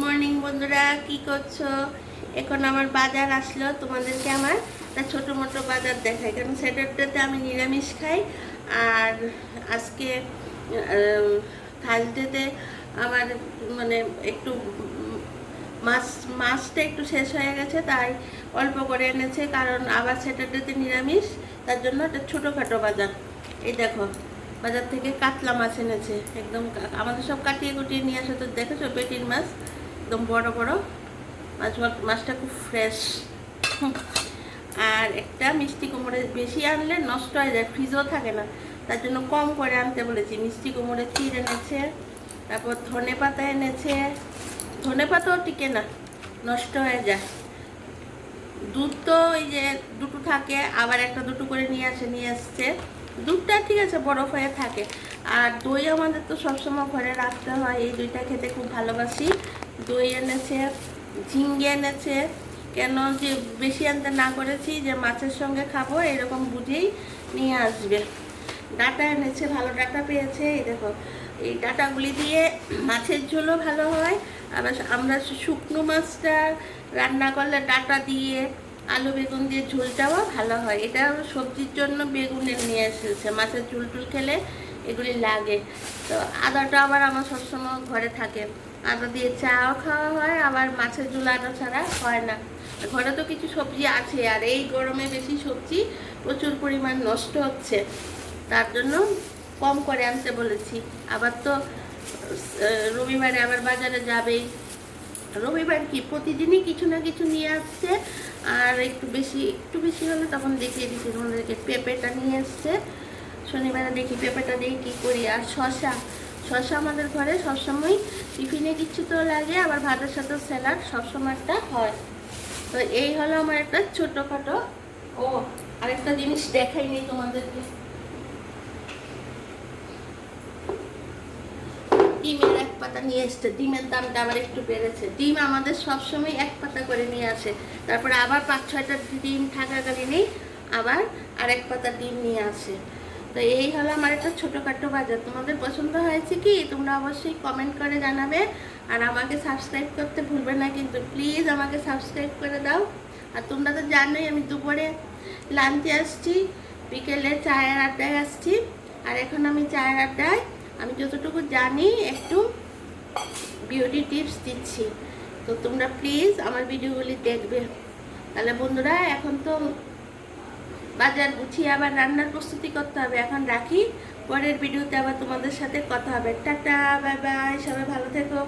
Morning বন্ধুরা, কি করছো? এখন আমার বাজার আসলো, তোমাদেরকে আমার একটা ছোটো মোটো বাজার দেখাই, কারণ স্যাটারডেতে আমি নিরামিষ খাই। আর আজকে থার্সডেতে আমার মানে একটু মাছটা একটু শেষ হয়ে গেছে, তাই অল্প করে এনেছে, কারণ আবার স্যাটারডেতে নিরামিষ। তার জন্য একটা ছোটোখাটো বাজার। এই দেখো, বাজার থেকে কাতলা মাছ এনেছে, একদম আমাদের সব কাটিয়ে কুটিয়ে নিয়ে আসে, তো দেখেছো পেটির মাছ একদম বড় বড় মাছটা খুব ফ্রেশ। আর একটা মিষ্টি কুমড়ে, বেশি আনলে নষ্ট হয়ে যায়, ফ্রিজও থাকে না, তার জন্য কম করে আনতে বলেছি। মিষ্টি কুমড়ে চিড় এনেছে, তারপর ধনে পাতা এনেছে। ধনে পাতাও টিকে না, নষ্ট হয়ে যায়। দুধ তো এই যে দুটো থাকে, আবার একটা দুটো করে নিয়ে আসছে। দুধটা ঠিক আছে, বরফ হয়ে থাকে। আর দই আমাদের তো সবসময় ঘরে রাখতে হয়, এই দইটা খেতে খুব ভালোবাসি। দই এনেছে, ঝিঙ্গে এনেছে। কেন যে বেশি আনতে না করেছি, যে মাছের সঙ্গে খাবো এরকম বুঝেই নিয়ে আসবে। ডাঁটা এনেছে, ভালো ডাঁটা পেয়েছে। এই দেখো, এই ডাঁটাগুলি দিয়ে মাছের ঝোলও ভালো হয়। আবার আমরা শুকনো মাছটা রান্না করলে ডাঁটা দিয়ে আলু বেগুন দিয়ে ঝোলটাও ভালো হয়। এটা সবজির জন্য বেগুনের নিয়ে এসেছে, মাছের ঝোল টুল খেলে এগুলি লাগে। তো আদাটা আবার আমার সবসময় ঘরে থাকে, আদা দিয়ে চাও খাওয়া হয়, আবার মাছের ঝোল আদা ছাড়া হয় না। ঘরে তো কিছু সবজি আছে, আর এই গরমে বেশি সবজি প্রচুর পরিমাণ নষ্ট হচ্ছে, তার জন্য কম করে আনতে বলেছি। আবার তো রবিবারে আবার বাজারে যাবেই। রবিবার কি প্রতিদিনই কিছু না কিছু নিয়ে আসছে। আর একটু বেশি হলে তখন দেখিয়ে দিচ্ছি তোমাদেরকে। পেঁপেটা নিয়ে এসছে, শনিবারে দেখি পেঁপেটা দিয়ে কী করি। আর শশা আমাদের ঘরে সবসময় টিফিনে কিছু তো লাগে, আবার ভাতের সাথে স্যালাড সবসময় একটা হয়। তো এই হলো আমার একটা ছোটোখাটো। ও, আরেকটা জিনিস দেখাইনি তোমাদেরকে। ডিমের এক পাতা নিয়ে এসছে, ডিমের দামটা আবার একটু বেড়েছে। ডিম আমাদের সবসময় এক পাতা করে নিয়ে আসে, তারপরে আবার 5-6টা ডিম থাকাকালীনই আবার আরেক পাতা ডিম নিয়ে আসে। তো এই হলো আমার একটা ছোটোখাটো বাজার। তোমাদের পছন্দ হয়েছে কি? তোমরা অবশ্যই কমেন্ট করে জানাবে। আর আমাকে সাবস্ক্রাইব করতে ভুলবে না কিন্তু, প্লিজ আমাকে সাবস্ক্রাইব করে দাও। আর তোমরা তো জানোই আমি দুপুরে লাঞ্চে আসছি, বিকেলে চায়ের আড্ডায় আসছি। আর এখন আমি চায়ের আড্ডায় আমি যতটুকু জানি একটু বিউটি টিপস দিচ্ছি। তো তোমরা প্লিজ আমার ভিডিওগুলি দেখবে। তাহলে বন্ধুরা, এখন তো বাজার গুছিয়ে আবার রান্নার প্রস্তুতি করতে হবে। এখন রাখি, পরের ভিডিওতে আবার তোমাদের সাথে কথা হবে। টাটা, বাই বাই, সবাই ভালো থেকো।